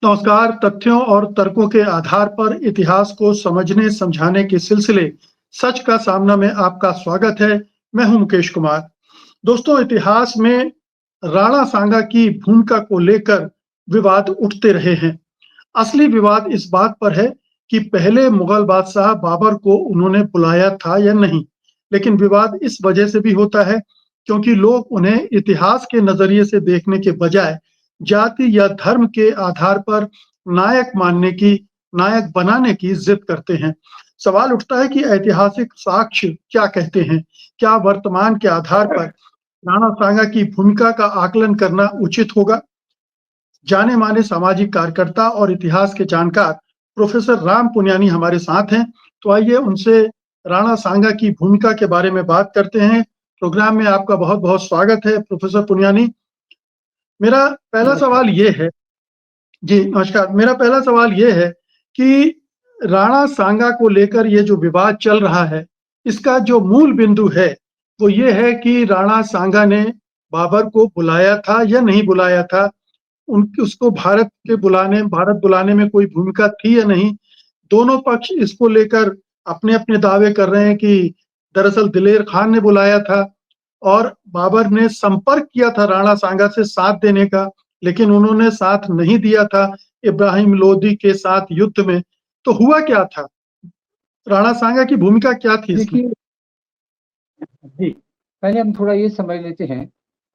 नमस्कार। तथ्यों और तर्कों के आधार पर इतिहास को समझने समझाने के सिलसिले सच का सामना में आपका स्वागत है। मैं हूं मुकेश कुमार। दोस्तों, इतिहास में राणा सांगा की भूमिका को लेकर विवाद उठते रहे हैं। असली विवाद इस बात पर है कि पहले मुगल बादशाह बाबर को उन्होंने बुलाया था या नहीं। लेकिन विवाद इस वजह से भी होता है क्योंकि लोग उन्हें इतिहास के नजरिए से देखने के बजाय जाति या धर्म के आधार पर नायक बनाने की जिद करते हैं। सवाल उठता है कि ऐतिहासिक साक्ष्य क्या कहते हैं? क्या वर्तमान के आधार पर राणा सांगा की भूमिका का आकलन करना उचित होगा? जाने-माने सामाजिक कार्यकर्ता और इतिहास के जानकार प्रोफेसर राम पुनियानी हमारे साथ हैं। तो आइए उनसे राणा सांगा की भूमिका के बारे में बात करते हैं। प्रोग्राम में आपका बहुत-बहुत स्वागत है प्रोफेसर पुनियानी। मेरा पहला नमस्कार। सवाल ये है जी, नमस्कार। मेरा पहला सवाल ये है कि राणा सांगा को लेकर ये जो विवाद चल रहा है, इसका जो मूल बिंदु है, वो ये है कि राणा सांगा ने बाबर को बुलाया था या नहीं बुलाया था? उनकी उसको भारत बुलाने में कोई भूमिका थी या नहीं? दोनों पक्ष इसको लेकर अपने-अपने दावे कर रहे हैं कि दरअसल दिलेर खान ने बुलाया था और बाबर ने संपर्क किया था राणा सांगा से साथ देने का, लेकिन उन्होंने साथ नहीं दिया था इब्राहिम लोदी के साथ युद्ध में। तो हुआ क्या था? राणा सांगा की भूमिका क्या थी इसमें? देखिए जी, पहले हम थोड़ा ये समझ लेते हैं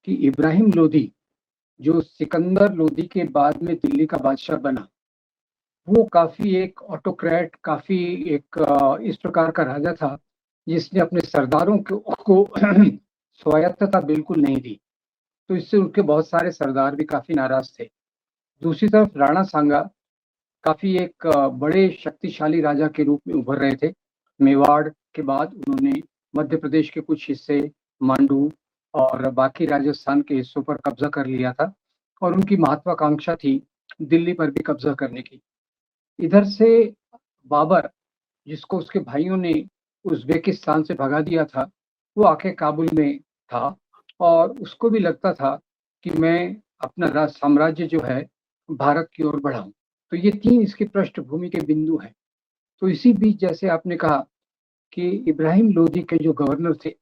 कि इब्राहिम लोदी, जो सिकंदर लोदी के बाद में दिल्ली का बादशाह बना, वो काफ़ी एक ऑटोक्रेट, काफ़ी एक इस प्रकार का राजा था, जिसने अपने सरदारों को स्वायत्तता बिल्कुल नहीं दी। तो इससे उनके बहुत सारे सरदार भी काफ़ी नाराज़ थे। दूसरी तरफ राणा सांगा काफ़ी एक बड़े शक्तिशाली राजा के रूप में उभर रहे थे। मेवाड़ के बाद उन्होंने मध्य प्रदेश के कुछ हिस्से, मांडू और बाकी राजस्थान के हिस्सों पर कब्ज़ा कर लिया था और उनकी महत्वाकांक्षा थी दिल्ली पर भी कब्ज़ा करने की। इधर से बाबर, जिसको उसके भाइयों ने उज़्बेकिस्तान से भगा दिया था, वो आके काबुल में था और उसको भी लगता था कि मैं अपना साम्राज्य जो है भारत की ओर बढ़ाऊँ। तो ये 3 इसकी पृष्ठभूमि के बिंदु हैं। तो इसी बीच जैसे आपने कहा कि इब्राहिम लोदी के जो गवर्नर थे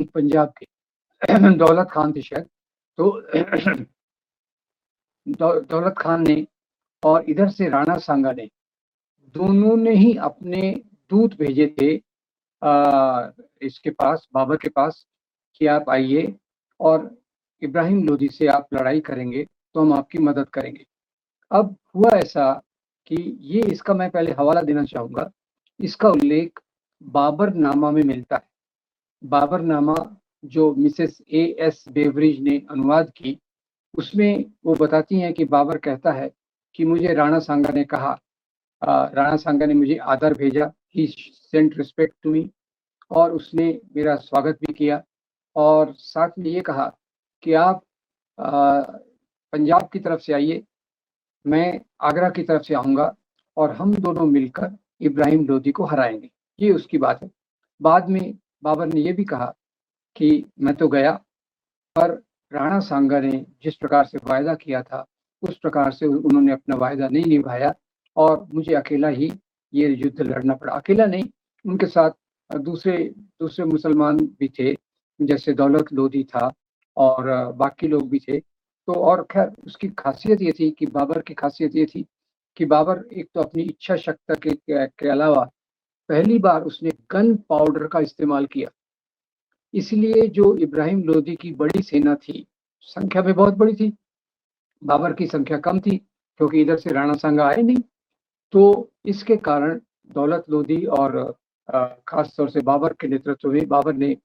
पंजाब के दौलत खान थे शायद, तो दौलत खान ने और इधर से राणा सांगा ने, दोनों ने ही अपने दूत भेजे थे इसके पास, बाबर के पास, कि आप आइए और इब्राहिम लोदी से आप लड़ाई करेंगे तो हम आपकी मदद करेंगे। अब हुआ ऐसा कि ये इसका मैं पहले हवाला देना चाहूँगा। इसका उल्लेख बाबरनामा में मिलता है। बाबरनामा जो मिसेस ए.एस. बेवरिज ने अनुवाद की, उसमें वो बताती हैं कि बाबर कहता है कि मुझे राणा सांगा ने कहा, राणा सांगा ने मुझे आदर भेजा, ही सेंट रिस्पेक्ट टू मी, और उसने मेरा स्वागत भी किया और साथ में ये कहा कि आप पंजाब की तरफ से आइए, मैं आगरा की तरफ से आऊँगा और हम दोनों मिलकर इब्राहिम लोदी को हराएँगे। ये उसकी बात है। बाद में बाबर ने ये भी कहा कि मैं तो गया, पर राणा सांगा ने जिस प्रकार से वायदा किया था, उस प्रकार से उन्होंने अपना वायदा नहीं निभाया और मुझे अकेला ही ये युद्ध लड़ना पड़ा। अकेला नहीं, उनके साथ दूसरे दूसरे मुसलमान भी थे, जैसे दौलत लोदी था और बाकी लोग भी थे। तो और ख़ैर उसकी ख़ासियत ये थी कि बाबर की ख़ासियत ये थी कि बाबर एक तो अपनी इच्छा शक्ति के अलावा पहली बार उसने गन पाउडर का इस्तेमाल किया। इसलिए जो इब्राहिम लोदी की बड़ी सेना थी, संख्या में बहुत बड़ी थी, बाबर की संख्या कम थी क्योंकि इधर से राणा सांगा आए नहीं। तो इसके कारण दौलत लोदी और ख़ास तौर से बाबर के नेतृत्व में बाबर ने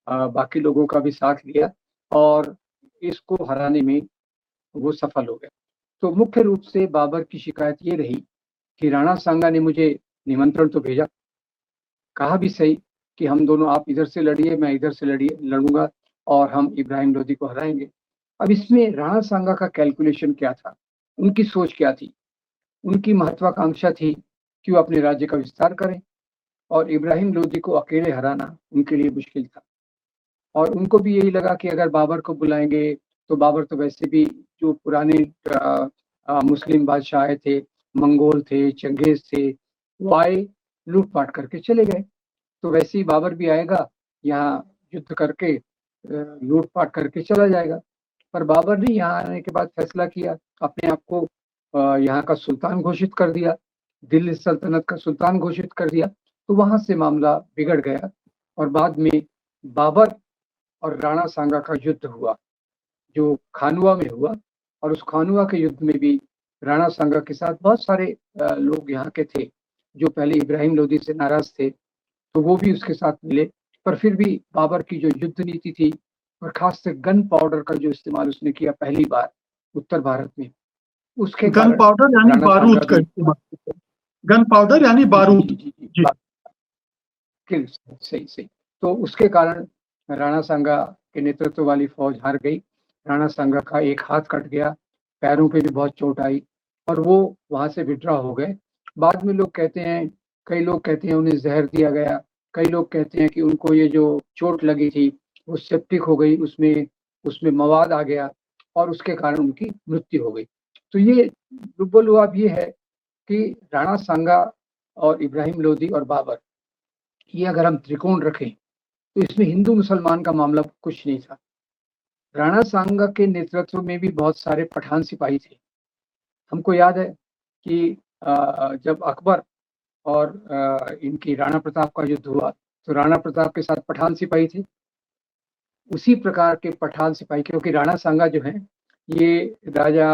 बाकी लोगों का भी साथ लिया और इसको हराने में वो सफल हो गए। तो मुख्य रूप से बाबर की शिकायत ये रही कि राणा सांगा ने मुझे निमंत्रण तो भेजा, कहा भी सही कि हम दोनों, आप इधर से लड़िए, मैं इधर से लड़ूँगा और हम इब्राहिम लोदी को हराएँगे। अब इसमें राणा सांगा का कैलकुलेशन क्या था? उनकी सोच क्या थी? उनकी महत्वाकांक्षा थी कि वो अपने राज्य का विस्तार करें और इब्राहिम लोदी को अकेले हराना उनके लिए मुश्किल था। और उनको भी यही लगा कि अगर बाबर को बुलाएँगे, तो बाबर तो वैसे भी जो पुराने मुस्लिम बादशाह आए थे, मंगोल थे, चंगेज थे, वो आए, लूटपाट करके चले गए। तो वैसे ही बाबर भी आएगा, यहाँ युद्ध करके लूटपाट करके चला जाएगा। पर बाबर ने यहाँ आने के बाद फैसला किया, अपने आप को यहाँ का सुल्तान घोषित कर दिया, दिल्ली सल्तनत का सुल्तान घोषित कर दिया। तो वहां से मामला बिगड़ गया और बाद में बाबर और राणा सांगा का युद्ध हुआ, जो खानुआ में हुआ। और उस खानुआ के युद्ध में भी राणा सांगा के साथ बहुत सारे लोग यहाँ के थे जो पहले इब्राहिम लोदी से नाराज थे, तो वो भी उसके साथ मिले। पर फिर भी बाबर की जो युद्ध नीति थी, और खास से गन पाउडर का जो इस्तेमाल उसने किया पहली बार उत्तर भारत में, उसके गन कारण पाउडर यानी राणा सांगा बारूद का भी इस्तेमाल, गन पाउडर यानी जी जी बारूद। जी जी जी जी। सही सही। तो उसके कारण राणा सांगा के नेतृत्व वाली फौज हार गई। राणा सांगा का एक हाथ कट गया, पैरों पे भी बहुत चोट आई और वो वहां से विड्रॉ हो गए। बाद में लोग कहते हैं, कई लोग कहते हैं उन्हें जहर दिया गया, कई लोग कहते हैं कि उनको ये जो चोट लगी थी वो सेप्टिक हो गई, उसमें उसमें मवाद आ गया और उसके कारण उनकी मृत्यु हो गई। तो ये लुब्बलुआब ये है कि राणा सांगा और इब्राहिम लोदी और बाबर, ये अगर हम त्रिकोण रखें तो इसमें हिंदू मुसलमान का मामला कुछ नहीं था। राणा सांगा के नेतृत्व में भी बहुत सारे पठान सिपाही थे। हमको याद है कि जब अकबर और इनकी राणा प्रताप का युद्ध हुआ तो राणा प्रताप के साथ पठान सिपाही थे। उसी प्रकार के पठान सिपाही, क्योंकि राणा सांगा जो है ये राजा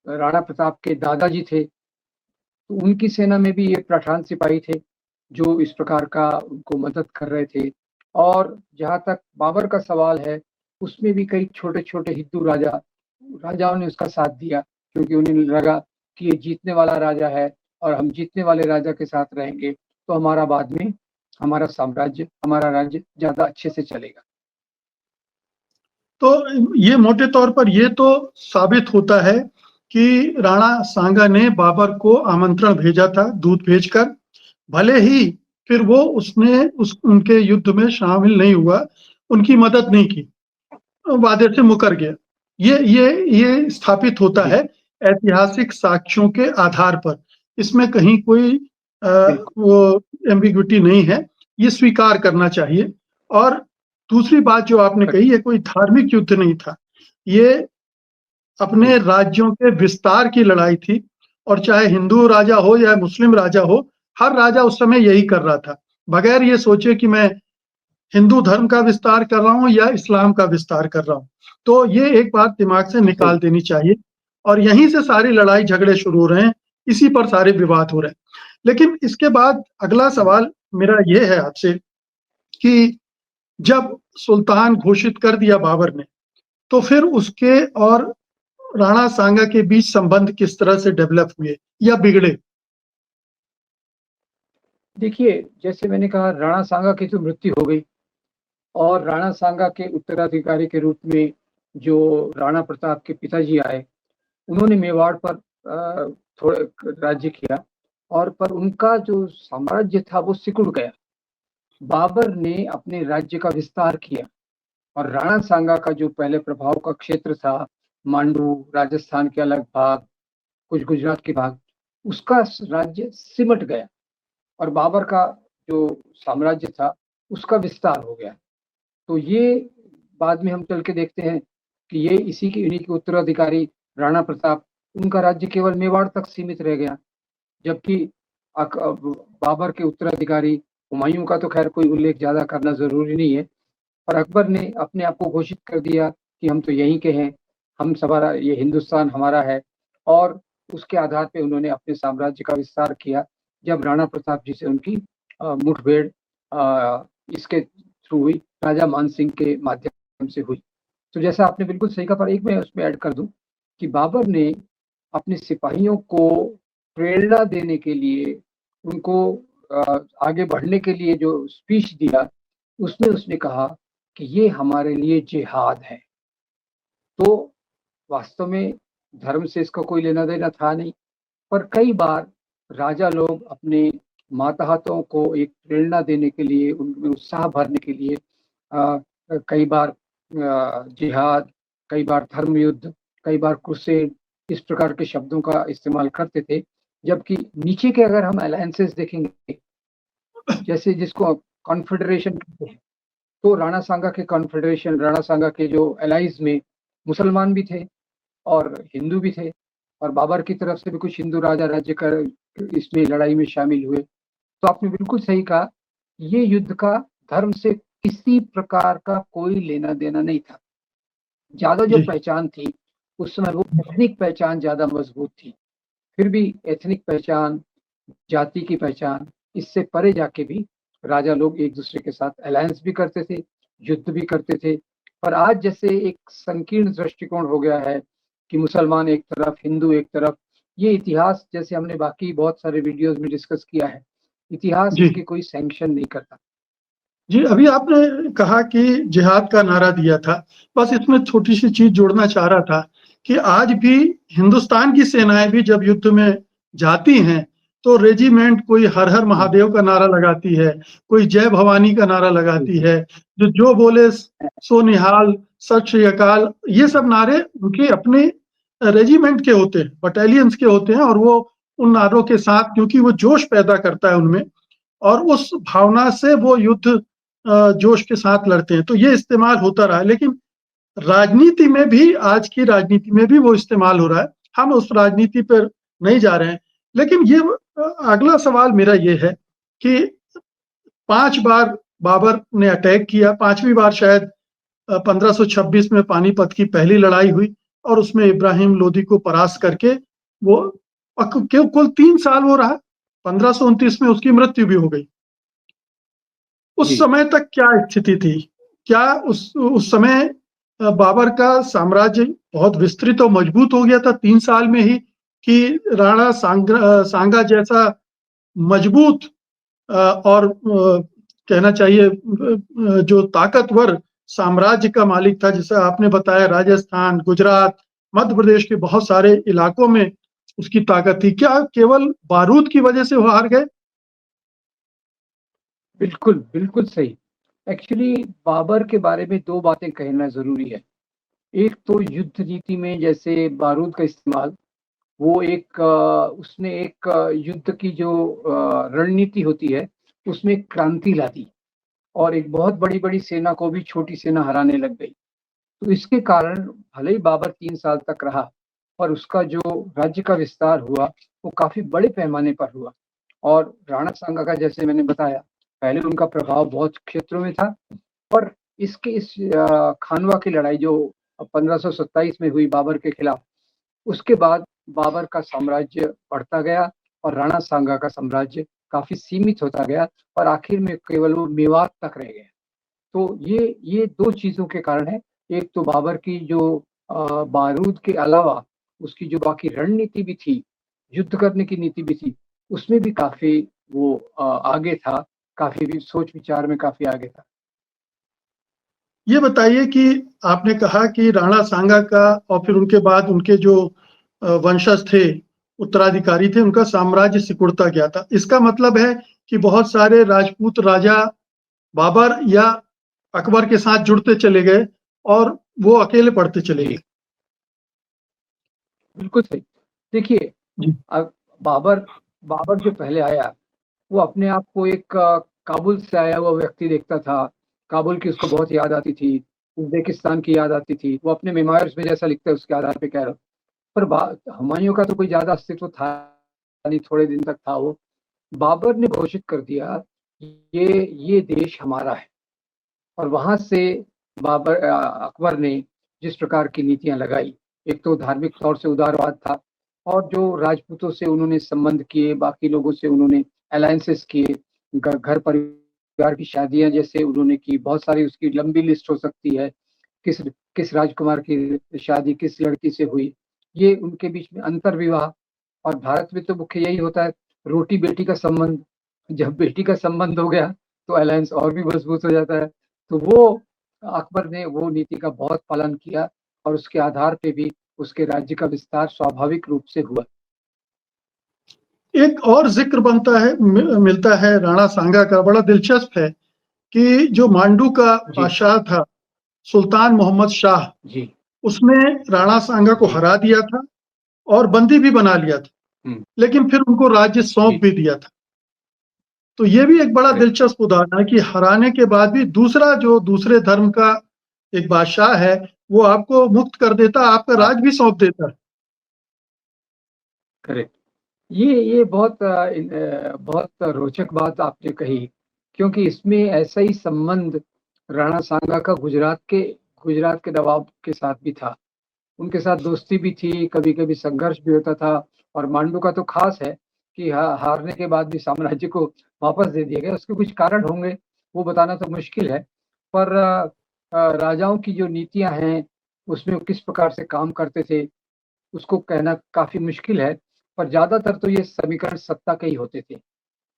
राणा प्रताप के दादाजी थे, तो उनकी सेना में भी ये पठान सिपाही थे जो इस प्रकार का उनको मदद कर रहे थे। और जहाँ तक बाबर का सवाल है, उसमें भी कई छोटे छोटे हिंदू राजाओं ने उसका साथ दिया, क्योंकि उन्हें लगा कि ये जीतने वाला राजा है और हम जीतने वाले राजा के साथ रहेंगे तो हमारा बाद में हमारा साम्राज्य, हमारा राज्य ज्यादा अच्छे से चलेगा। तो ये मोटे तौर पर ये तो साबित होता है कि राणा सांगा ने बाबर को आमंत्रण भेजा था दूत भेजकर, भले ही फिर वो उसने उनके युद्ध में शामिल नहीं हुआ, उनकी मदद नहीं की, वादे से मुकर गया। ये स्थापित होता है ऐतिहासिक साक्ष्यों के आधार पर। इसमें कहीं कोई वो एम्बिग्विटी नहीं है, ये स्वीकार करना चाहिए। और दूसरी बात जो आपने कही, ये कोई धार्मिक युद्ध नहीं था, ये अपने राज्यों के विस्तार की लड़ाई थी। और चाहे हिंदू राजा हो या मुस्लिम राजा हो, हर राजा उस समय यही कर रहा था, बगैर ये सोचे कि मैं हिंदू धर्म का विस्तार कर रहा हूँ या इस्लाम का विस्तार कर रहा हूँ। तो ये एक बात दिमाग से निकाल देनी चाहिए। और यहीं से सारी लड़ाई झगड़े शुरू हो रहे हैं, इसी पर सारे विवाद हो रहे हैं। लेकिन इसके बाद अगला सवाल मेरा ये है आपसे कि जब सुल्तान घोषित कर दिया बाबर ने, तो फिर उसके और राणा सांगा के बीच संबंध किस तरह से डेवलप हुए या बिगड़े? देखिए, जैसे मैंने कहा, राणा सांगा की तो मृत्यु हो गई और राणा सांगा के उत्तराधिकारी के रूप में जो राणा प्रताप के पिताजी आए, उन्होंने मेवाड़ पर थोड़ा राज्य किया और पर उनका जो साम्राज्य था वो सिकुड़ गया। बाबर ने अपने राज्य का विस्तार किया और राणा सांगा का जो पहले प्रभाव का क्षेत्र था, मांडू, राजस्थान के अलग भाग, कुछ गुजरात के भाग, उसका राज्य सिमट गया और बाबर का जो साम्राज्य था उसका विस्तार हो गया। तो ये बाद में हम चल के देखते हैं कि ये इन्हीं के उत्तराधिकारी राणा प्रताप, उनका राज्य केवल मेवाड़ तक सीमित रह गया। जबकि बाबर के उत्तराधिकारी हुमायूं का तो खैर कोई उल्लेख ज्यादा करना जरूरी नहीं है, पर अकबर ने अपने आप को घोषित कर दिया कि हम तो यहीं के हैं, हम सवारा, ये हिंदुस्तान हमारा है। और उसके आधार पे उन्होंने अपने साम्राज्य का विस्तार किया। जब राणा प्रताप जी से उनकी मुठभेड़ इसके थ्रू हुई, राजा मान सिंह के माध्यम से हुई। तो जैसा आपने बिल्कुल सही कहा, पर एक मैं उसमें ऐड कर दूं कि बाबर ने अपने सिपाहियों को प्रेरणा देने के लिए, उनको आगे बढ़ने के लिए जो स्पीच दिया, उसमें उसने कहा कि ये हमारे लिए जिहाद है। तो वास्तव में धर्म से इसका कोई लेना देना था नहीं, पर कई बार राजा लोग अपने मातहतों को एक प्रेरणा देने के लिए, उनमें उत्साह भरने के लिए कई बार जिहाद, कई बार धर्म युद्ध, कई बार क्रुसेड, इस प्रकार के शब्दों का इस्तेमाल करते थे। जबकि नीचे के अगर हम अलायंसेस देखेंगे, जैसे जिसको कॉन्फेडरेशन कहते हैं, तो राणा सांगा के कॉन्फेडरेशन, राणा सांगा के जो एलाइज में मुसलमान भी थे और हिंदू भी थे, और बाबर की तरफ से भी कुछ हिंदू राजा राज्य कर इसमें लड़ाई में शामिल हुए। तो आपने बिल्कुल सही कहा, ये युद्ध का धर्म से किसी प्रकार का कोई लेना देना नहीं था। ज्यादा जो जी, पहचान थी उस समय, वो एथनिक पहचान ज्यादा मजबूत थी। फिर भी एथनिक पहचान, जाति की पहचान, इससे परे जाके भी राजा लोग एक दूसरे के साथ अलायंस भी करते थे, युद्ध भी करते थे। पर आज जैसे एक संकीर्ण दृष्टिकोण हो गया है कि मुसलमान एक तरफ, हिंदू एक तरफ, ये इतिहास, जैसे हमने बाकी बहुत सारे वीडियोस में डिस्कस किया है, इतिहास जी। इसकी कोई सैंक्शन नहीं करता। जी, अभी आपने कहा कि जिहाद का नारा दिया था। बस इसमें छोटी-सी चीज़ जोड़ना चाह रहा था कि आज भी हिंदुस्तान की सेनाएँ भी जब युद्ध में जाती हैं, तो रेजिमेंट कोई हर हर जी, महादेव का नारा लगाती है, कोई जय भवानी का नारा जी, लगाती जी, है, जो बोले सो निहाल, सत श्री अकाल, ये सब नारे उनके अपने रेजिमेंट के होते हैं, बटालियंस के होते हैं और वो उन नारों के साथ, क्योंकि वो जोश पैदा करता है उनमें और उस भावना से वो युद्ध जोश के साथ लड़ते हैं। तो ये इस्तेमाल होता रहा है, लेकिन राजनीति में भी, आज की राजनीति में भी वो इस्तेमाल हो रहा है। हम उस राजनीति पर नहीं जा रहे हैं। लेकिन ये अगला सवाल मेरा ये है कि 5 बार बाबर ने अटैक किया, 5वीं बार शायद 1526 में पानीपत की पहली लड़ाई हुई और उसमें इब्राहिम लोदी को परास्त करके वो कुल 3 साल वो रहा। 1529 में उसकी मृत्यु भी हो गई। उस जी। समय तक क्या स्थिति थी? क्या उस समय बाबर का साम्राज्य बहुत विस्तृत और मजबूत हो गया था 3 साल में ही कि राणा सांगा जैसा मजबूत और कहना चाहिए जो ताकतवर साम्राज्य का मालिक था, जैसे आपने बताया राजस्थान, गुजरात, मध्य प्रदेश के बहुत सारे इलाकों में उसकी ताकत थी। क्या केवल बारूद की वजह से वो हार गए? बिल्कुल, बिल्कुल सही। एक्चुअली बाबर के बारे में 2 बातें कहना ज़रूरी है। एक तो युद्ध नीति में जैसे बारूद का इस्तेमाल, वो एक उसने एक युद्ध की जो रणनीति होती है, उसमें एक क्रांति ला दी और एक बहुत बड़ी-बड़ी सेना को भी छोटी सेना हराने लग गई। तो इसके कारण भले ही बाबर 3 साल तक रहा, पर उसका जो राज्य का विस्तार हुआ, वो काफ़ी बड़े पैमाने पर हुआ। और राणा सांगा का, जैसे मैंने बताया, पहले उनका प्रभाव बहुत क्षेत्रों में था, और इस खानवा की लड़ाई जो 1527 में हुई बाबर के खिलाफ, उसके बाद बाबर का साम्राज्य बढ़ता गया और राणा सांगा का साम्राज्य काफ़ी सीमित होता गया और आखिर में केवल वो मेवात तक रह गया। तो ये 2 चीज़ों के कारण है। एक तो बाबर की जो बारूद के अलावा उसकी जो बाकी रणनीति भी थी, युद्ध करने की नीति भी थी, उसमें भी काफ़ी वो आगे था, काफ़ी भी सोच-विचार में काफ़ी आगे था। ये बताइए कि आपने कहा कि राणा सांगा का और फिर उनके बाद उनके जो वंशज थे, उत्तराधिकारी थे, उनका साम्राज्य सिकुड़ता गया था। इसका मतलब है कि बहुत सारे राजपूत राजा बाबर या अकबर के साथ जुड़ते चले गए और वो अकेले बढ़ते चले गए। जी, बिल्कुल सही। देखिए, जी, अ, बाबर बाबर जो पहले आया, वो अपने आप को एक काबुल से आया हुआ व्यक्ति देखता था। काबुल की उसको बहुत याद आती थी, उज़्बेकिस्तान की याद आती थी। वो अपने मेमोइर्स में जैसा लिखता है, उसके आधार पे कह रहा हूँ। पर बा हुमायूँ का तो कोई ज़्यादा अस्तित्व था नहीं, थोड़े दिन तक था वो। बाबर ने घोषित कर दिया, ये देश हमारा है। और वहाँ से अकबर ने जिस प्रकार की नीतियाँ लगाई, एक तो धार्मिक तौर से उदारवाद था, और जो राजपूतों से उन्होंने संबंध किए, बाकी लोगों से उन्होंने अलायंसेस किए, घर परिवार की शादियाँ जैसे उन्होंने की, बहुत सारी उसकी लंबी लिस्ट हो सकती है, किस किस राजकुमार की शादी किस लड़की से हुई, ये उनके बीच में अंतर्विवाह। और भारत में तो मुख्य यही होता है, रोटी-बेटी का संबंध। जब बेटी का संबंध हो गया, तो अलायंस और भी मजबूत हो जाता है। तो वो अकबर ने वो नीति का बहुत पालन किया और उसके आधार पे भी उसके राज्य का विस्तार स्वाभाविक रूप से हुआ। एक और ज़िक्र बनता है मिलता है राणा सांगा का, बड़ा दिलचस्प है कि जो मांडू का जी, बादशाह था, सुल्तान मोहम्मद शाह, जी, उसने राणा सांगा को जी, हरा दिया था और बंदी भी बना लिया था, हुँ, लेकिन फिर उनको राज्य सौंप जी, भी दिया था। तो ये भी एक बड़ा करेक्ट, दिलचस्प उदाहरण है कि हराने के बाद भी दूसरा जो दूसरे धर्म का एक बादशाह है, वो आपको मुक्त कर देता, आपका हाँ, राज भी सौंप देता है। करेक्ट। ये बहुत बहुत रोचक बात आपने कही, क्योंकि इसमें ऐसा ही संबंध राणा सांगा का गुजरात के नवाब के साथ भी था। उनके साथ दोस्ती भी थी, कभी-कभी संघर्ष भी होता था और मांडू का तो ख़ास है कि हारने के बाद भी साम्राज्य को वापस दे दिया गया। उसके कुछ कारण होंगे, वो बताना तो मुश्किल है। पर राजाओं की जो नीतियाँ हैं, उसमें वो किस प्रकार से काम करते थे, उसको कहना काफ़ी मुश्किल है। पर ज़्यादातर तो ये समीकरण सत्ता के ही होते थे।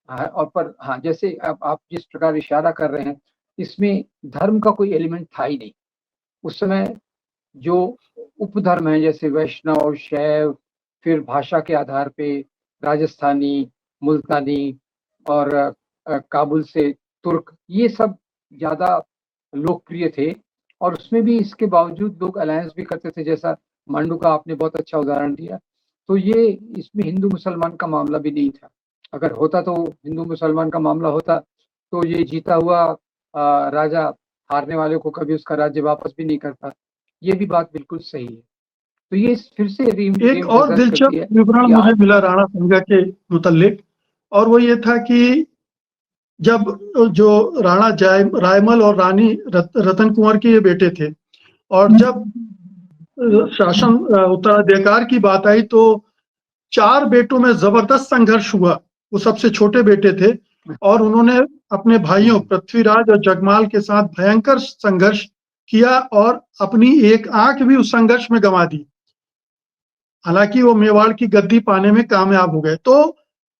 और पर हाँ, जैसे अब आप जिस प्रकार इशारा कर रहे हैं, इसमें धर्म का कोई एलिमेंट था ही नहीं। उस समय जो उपधर्म हैं जैसे वैष्णव, शैव, फिर भाषा के आधार पे राजस्थानी, मुल्तानी और काबुल से तुर्क, ये सब ज़्यादा लोकप्रिय थे और उसमें भी इसके बावजूद लोग अलायंस भी करते थे, जैसा मांडू का आपने बहुत अच्छा उदाहरण दिया। तो ये इसमें हिंदू-मुसलमान का मामला भी नहीं था। अगर होता तो हिंदू-मुसलमान का मामला होता, तो ये जीता हुआ राजा हारने वाले को कभी उसका राज्य वापस भी नहीं करता। ये भी बात बिल्कुल सही है। तो ये फिर से एक और रीएम्फसाइज़ करती है दिलचस्प विवरण कि मुझे आज मिला राणा संगा के मुतल्लिक, और वो ये था कि जब जो राणा रायमल और रानी रतन कुंवर के ये बेटे थे, और जब शासन उत्तराधिकार की बात आई तो 4 बेटों में ज़बरदस्त संघर्ष हुआ। वो सबसे छोटे बेटे थे और उन्होंने अपने भाइयों हुँ, पृथ्वीराज और जगमाल के साथ भयंकर संघर्ष किया और अपनी एक आँख भी उस संघर्ष में गँवा दी। हालाँकि वो मेवाड़ की गद्दी पाने में कामयाब हो गए। तो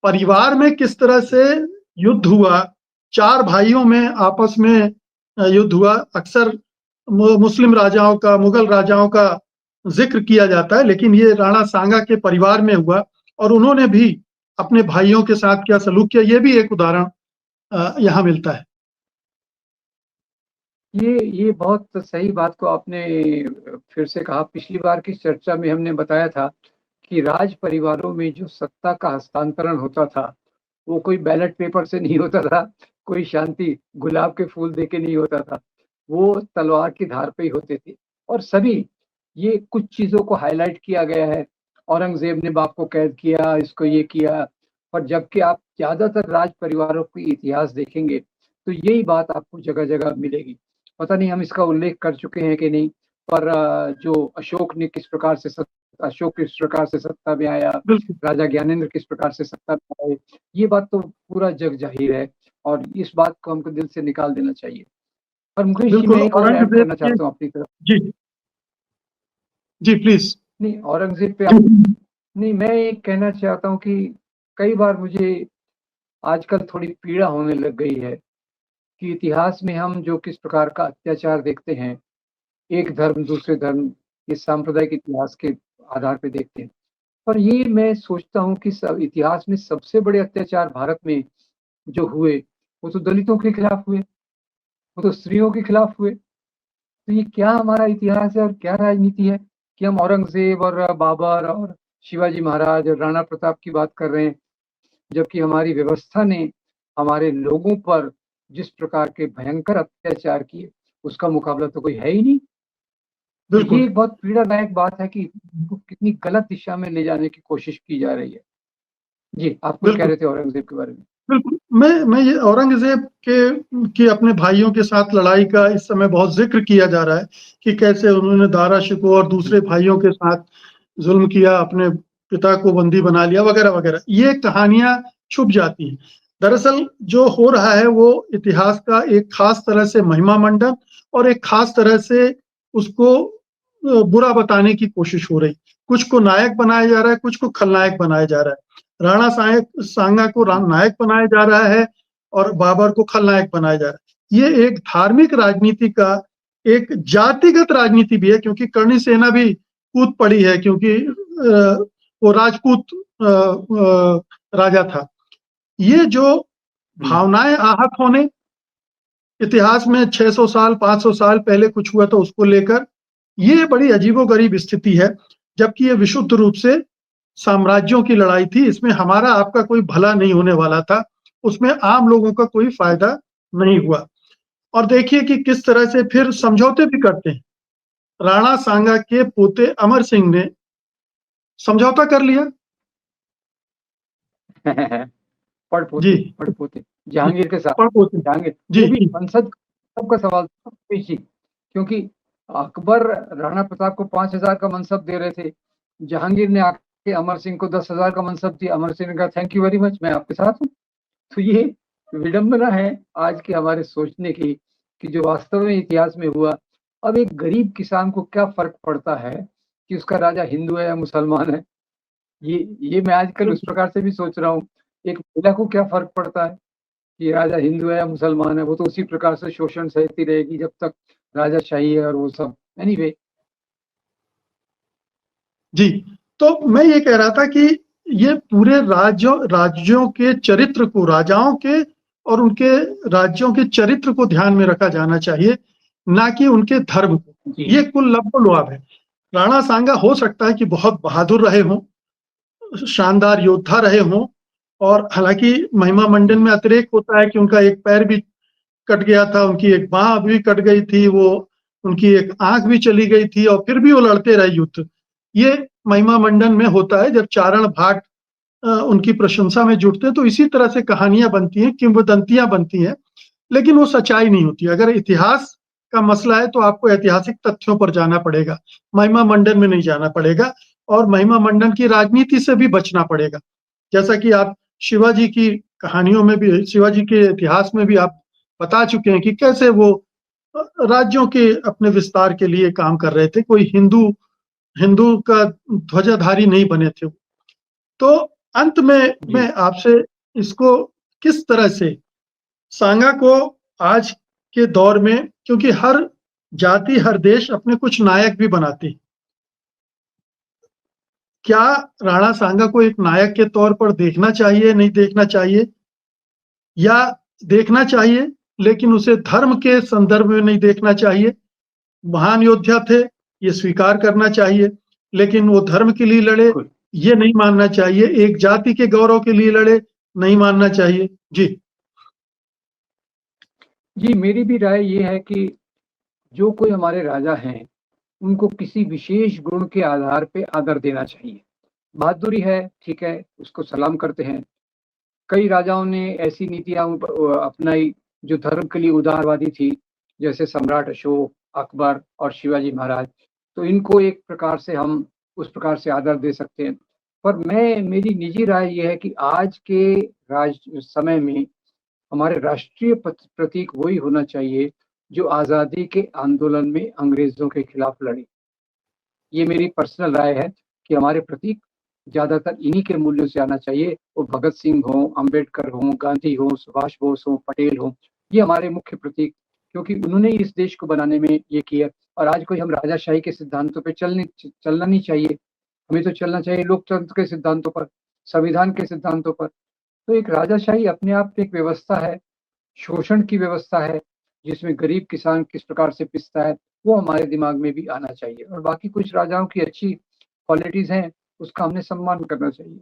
परिवार में किस तरह से युद्ध हुआ, 4 भाइयों में आपस में युद्ध हुआ। अक्सर मुस्लिम राजाओं का, मुगल राजाओं का ज़िक्र किया जाता है, लेकिन ये राणा सांगा के परिवार में हुआ और उन्होंने भी अपने भाइयों के साथ क्या सलूक किया, ये भी एक उदाहरण यहाँ मिलता है। ये बहुत सही बात को आपने फिर से कहा। पिछली बार की चर्चा में हमने बताया था कि राज परिवारों में जो सत्ता का हस्तांतरण होता था, वो कोई बैलेट पेपर से नहीं होता था, कोई शांति गुलाब के फूल दे के नहीं होता था। वो तलवार की धार पे ही होते थे और सभी ये कुछ चीज़ों को हाइलाइट किया गया है। औरंगज़ेब ने बाप को कैद किया, इसको ये किया, पर जबकि आप ज़्यादातर राज परिवारों की इतिहास देखेंगे, तो यही बात आपको जगह-जगह मिलेगी। पता नहीं हम इसका उल्लेख कर चुके हैं कि नहीं, पर जो अशोक किस प्रकार से सत्ता में आया, बिल्कुल, राजा ज्ञानेंद्र किस प्रकार से सत्ता में आए, ये बात तो पूरा जग ज़ाहिर है और इस बात को हमको दिल से निकाल देना चाहिए। और मुकेश जी, बिल्कुल मैं एक और ऐड औरंगज़ेब करना के चाहता हूँ अपनी तरफ। जी, जी प्लीज़। नहीं, औरंगज़ेब पे आप नहीं, मैं ये कहना चाहता हूँ कि कई बार मुझे आजकल थोड़ी पीड़ा होने लग गई है कि इतिहास में हम जो किस प्रकार का अत्याचार देखते हैं, एक धर्म दूसरे धर्म, ये सांप्रदायिक इतिहास के आधार पे देखते हैं। पर ये मैं सोचता हूँ कि सब इतिहास में सबसे बड़े अत्याचार भारत में जो हुए, वो तो दलितों के खिलाफ हुए, वो तो स्त्रियों के खिलाफ हुए। तो ये क्या हमारा इतिहास है और क्या राजनीति है कि हम औरंगज़ेब और बाबर और शिवाजी महाराज और राणा प्रताप की बात कर रहे हैं, जबकि हमारी व्यवस्था ने हमारे लोगों पर जिस प्रकार के भयंकर अत्याचार किए, उसका मुकाबला तो कोई है ही नहीं। तो ये बिल्कुल, एक बहुत पीड़ादायक बात है कि इसको कितनी गलत दिशा में ले जाने की कोशिश की जा रही है। जी, आप कुछ कह बिल्कुल। रहे थे औरंगज़ेब के बारे में? बिल्कुल, मैं ये औरंगज़ेब के अपने भाइयों के साथ लड़ाई का इस समय बहुत ज़िक्र किया जा रहा है कि कैसे उन्होंने दारा शिकोह और हुँ, दूसरे भाइयों के साथ ज़ुल्म किया, अपने पिता को बंदी बना लिया वगैरह-वगैरह। ये कहानियाँ छुप जाती हैं। दरअसल जो हो रहा है वो इतिहास का एक ख़ास तरह से महिमा मंडन और एक ख़ास तरह से उसको बुरा बताने की कोशिश हो रही। कुछ को नायक बनाया जा रहा है, कुछ को खलनायक बनाया जा रहा है। राणा सांगा को हुँ, नायक बनाया जा रहा है और बाबर को खलनायक बनाया जा रहा है। ये एक धार्मिक राजनीति का एक जातिगत राजनीति भी है, क्योंकि करणी सेना भी कूद पड़ी है, क्योंकि वो राजपूत राजा था। ये जो हुँ, भावनाएँ आहत होने, इतिहास में 600 साल, 500 साल पहले कुछ हुआ था उसको लेकर, ये बड़ी अजीबो-गरीब स्थिति है, जबकि ये विशुद्ध रूप से साम्राज्यों की लड़ाई थी, इसमें हमारा आपका कोई भला नहीं होने वाला था, उसमें आम लोगों का कोई फ़ायदा नहीं हुआ। और देखिए कि किस तरह से फिर समझौते भी करते हैं। राणा सांगा के पोते अमर सिंह ने समझौता कर लिया। जी, पड़पोते जी, जहांगीर के साथ। पड़पोते। जहांगीर जी, वो भी जी, संसद का सवाल था पेशी, क्योंकि अकबर राणा प्रताप को 5,000 का मनसब दे रहे थे। जहांगीर ने आके अमर सिंह को 10,000 का मनसब दिया। अमर सिंह ने कहा थैंक यू वेरी मच, मैं आपके साथ हूँ। तो ये विडंबना है आज के हमारे सोचने की कि जो वास्तव में इतिहास में हुआ। अब एक गरीब किसान को क्या फ़र्क पड़ता है कि उसका राजा हिंदू है या मुसलमान है? ये मैं आजकल उस बिल्कुल। प्रकार से भी सोच रहा हूँ। एक महिला को क्या फ़र्क पड़ता है कि राजा हिंदू है या मुसलमान है? वो तो उसी प्रकार से शोषण सहती रहेगी जब तक राजाशाही है और वो सब। एनीवे जी, तो मैं ये कह रहा था कि ये पूरे राज्यों राज्यों के चरित्र को, राजाओं के और उनके राज्यों के चरित्र को ध्यान में रखा जाना चाहिए, ना कि उनके धर्म को। जी, ये कुल लब्बो-लुआब है। राणा सांगा हो सकता है कि बहुत बहादुर रहे हों, शानदार योद्धा रहे हों और हालाँकि महिमा मंडन जी, में अतिरेक होता है कि उनका एक पैर भी कट गया था, उनकी एक बाँह भी कट गई थी, उनकी एक आँख भी चली गई थी और फिर भी वो लड़ते रहे युद्ध। ये महिमा मंडन में होता है जब चारण भाट उनकी प्रशंसा में जुटते हैं तो इसी तरह से कहानियाँ बनती हैं, किंवदंतियाँ बनती हैं, लेकिन वो सच्चाई नहीं होती। अगर इतिहास का मसला है तो आपको ऐतिहासिक तथ्यों पर जाना पड़ेगा, महिमा मंडन में नहीं जाना पड़ेगा और महिमा मंडन की राजनीति से भी बचना पड़ेगा। जैसा कि आप शिवाजी की कहानियों में भी शिवाजी के इतिहास में भी आप बता चुके हैं कि कैसे वो राज्यों के अपने विस्तार के लिए काम कर रहे थे। कोई हिंदू हिंदू का ध्वजाधारी नहीं बने थे। तो अंत में जी। मैं आपसे इसको किस तरह से सांगा को आज के दौर में क्योंकि हर जाति, हर देश अपने कुछ नायक भी बनाती है। क्या राणा सांगा को एक नायक के तौर पर देखना चाहिए, नहीं देखना चाहिए? या देखना चाहिए, लेकिन उसे धर्म के संदर्भ में नहीं देखना चाहिए? महान योद्धा थे, ये स्वीकार करना चाहिए, लेकिन वो धर्म के लिए लड़े, बिल्कुल। ये नहीं मानना चाहिए। एक जाति के गौरव के लिए लड़े, नहीं मानना चाहिए। जी, जी, मेरी भी राय ये है कि जो कोई हमारे राजा हैं, उनको किसी विशेष गुण के आधार पे आदर देना चाहिए। बहादुरी है, ठीक है, उसको सलाम करते हैं। कई राजाओं ने ऐसी नीतियाँ अपनाई जो धर्म के लिए उदारवादी थी, जैसे सम्राट अशोक, अकबर और शिवाजी महाराज। तो इनको एक प्रकार से हम उस प्रकार से आदर दे सकते हैं। पर मेरी निजी राय ये है कि आज के राज समय में हमारे राष्ट्रीय प्रतीक वही होना चाहिए जो आज़ादी के आंदोलन में अंग्रेज़ों के खिलाफ लड़े। ये मेरी पर्सनल राय है कि हमारे प्रतीक ज़्यादातर इन्हीं के मूल्यों से आना चाहिए। वो भगत सिंह हों, अम्बेडकर हों, गांधी हों, सुभाष बोस हों, पटेल हों, ये हमारे मुख्य प्रतीक, क्योंकि उन्होंने ही इस देश को बनाने में ये किया। और आज कोई हम राजाशाही के सिद्धांतों पे चलना नहीं चाहिए। हमें तो चलना चाहिए लोकतंत्र के सिद्धांतों पर, संविधान के सिद्धांतों पर। तो एक राजाशाही अपने आप में एक व्यवस्था है, शोषण की व्यवस्था है, जिसमें गरीब किसान किस प्रकार से पिसता है, वो हमारे दिमाग में भी आना चाहिए। और बाकी कुछ राजाओं की अच्छी क्वालिटीज़ हैं, उसका हमने सम्मान करना चाहिए।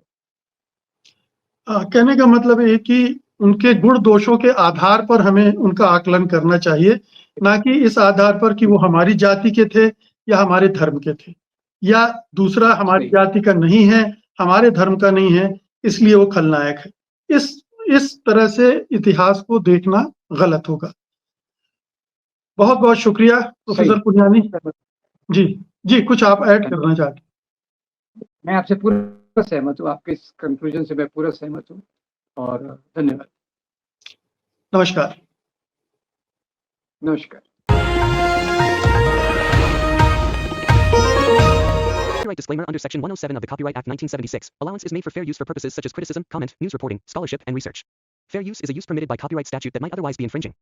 कहने का मतलब ये है कि उनके गुण दोषों के आधार पर हमें उनका आकलन करना चाहिए, ना कि इस आधार पर कि वो हमारी जाति के थे या हमारे धर्म के थे। या दूसरा हमारी सही। जाति का नहीं है, हमारे धर्म का नहीं है, इसलिए वो खलनायक है। इस इस तरह से इतिहास को देखना गलत होगा। बहुत-बहुत शुक्रिया सही। प्रोफ़ेसर पुनियानी। जी, जी, कुछ आप ऐड धन्यवाद। करना चाहते हैं? मैं आपसे पूरा सहमत हूँ, आपके इस कंक्लूजन से मैं पूरा सहमत हूँ और धन्यवाद। नमस्कार। नमस्कार। Copyright disclaimer under Section 107 of the Copyright Act 1976. Allowance is made for fair use for purposes such as criticism, comment, news reporting, scholarship, and research. Fair use is a use permitted by copyright statute that might otherwise be infringing.